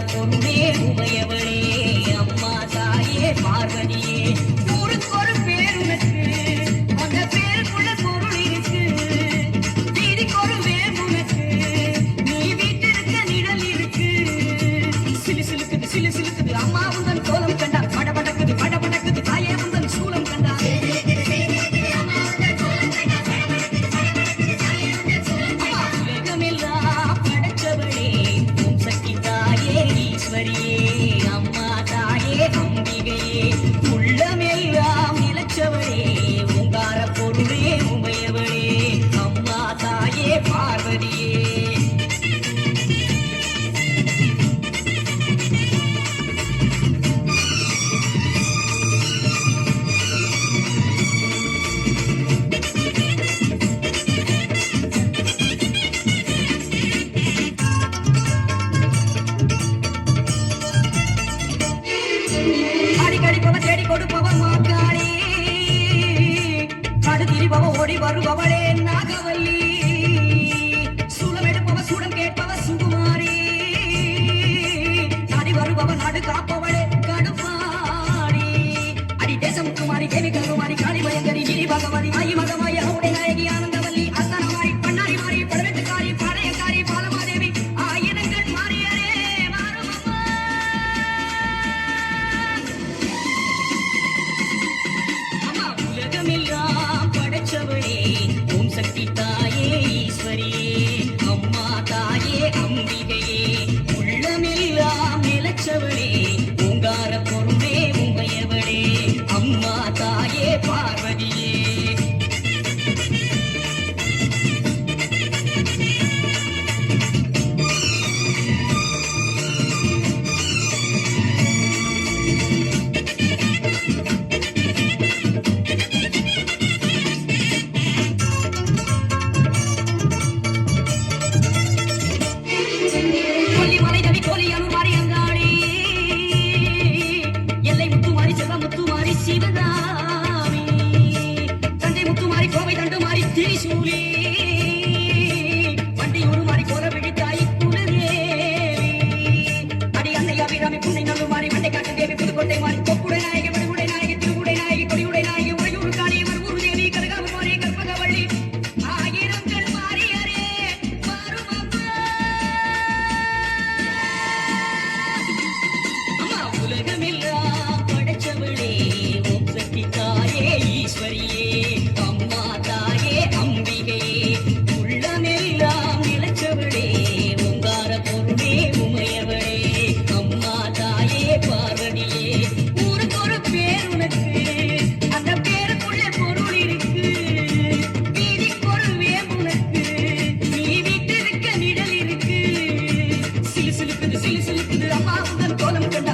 பொருளே உமையவளே அம்மா தாயே பார்வதியே ஊருக்கு ஒரு பேர் உனக்கு அந்த பேருக்குள்ள பொருள் இருக்கு வீதிக்கு ஒரு வேர் உனக்கு நீ வீட்டிருக்க நிழல் இருக்கு சிலு சிலுக்குது சிலு சிலுக்குது அம்மா உந்தன் கோலம் கண்டா படபடக்குது படபடக்குது தாயே உந்தன் சூலம் கண்டா அம்மா தாயே அம்பிகையே உள்ளமெல்லாம் நிலச்சவளே உங்கார பொருளே உமையவளே அம்மா தாயே பார்வதியே தேடி கொடுப்பவ மாக்காளி காடு திரிபவ ஓடி வருபவளே நாகவல்லி சூடம் எடுப்பவ சூடம் கேட்பவ சுகுமாரி நாடி வருபவ நாடு காப்பவளே கடுப்பாடி அடி தேசம் குமாரி தேவி கருமாரி காளி பயங்கரி கிரி பகவதி மாயி மகமாய அவருடைய நாயகி ஆனந்தவல்லி அஸ்தனமாரி பண்ணாரி மாறி பழவெட்டுக்காரி பாளையக்காரி பாலமாதேவி ஆயிரங்கள் மாறியரே மாறுமம்மா உலகமெல்லாம் படைச்சவளே ஓம் சக்தி தாயே ஈஸ்வரியே அம்மா தாயே அம்பிகையே உள்ளமெல்லாம் நிலச்சவளே ஓங்கார பொருளே உமையவளே அம்மா தாயே பார்வதியே சிவகாமி தந்தை முத்துமாரி கோவை தண்டுமாரி திரிசூலி வண்டியூரு மாறி கோர விழித்தாய் குலதேவி அடி அன்னை அபிராமி புன்னை நல்லுமாரி மண்டை காட்டு தேவி புதுக்கோட்டை மாறி கொப்புடை நாயகி வடுகுடை நாயகி திருகுடை நாயகி கொடியுடை நாயகி உறையூர் காணி மறுபூர் தேவி கனகாபுரி கற்பகவள்ளி ஆயிரங்கள் மாறியரே மாறுமம்மா அம்மா உலகமெல்லாம் படைச்சவளே தாயே ஈஸ்வரியே அம்மா தாயே அம்பிகையே உள்ளமெல்லாம் நிலச்சவளே உங்கார பொருளே உமையவளே அம்மா தாயே பார்வதியே ஊருக்கு ஒரு பேர் உனக்கு அந்த பேருக்குள்ள பொருள் இருக்கு வீதிக்கு ஒரு வேம் உனக்கு நீ வீட்டிருக்க நிழல் இருக்கு சிலு சிலுக்குது அம்மா உங்கள் கோலம் கண்ட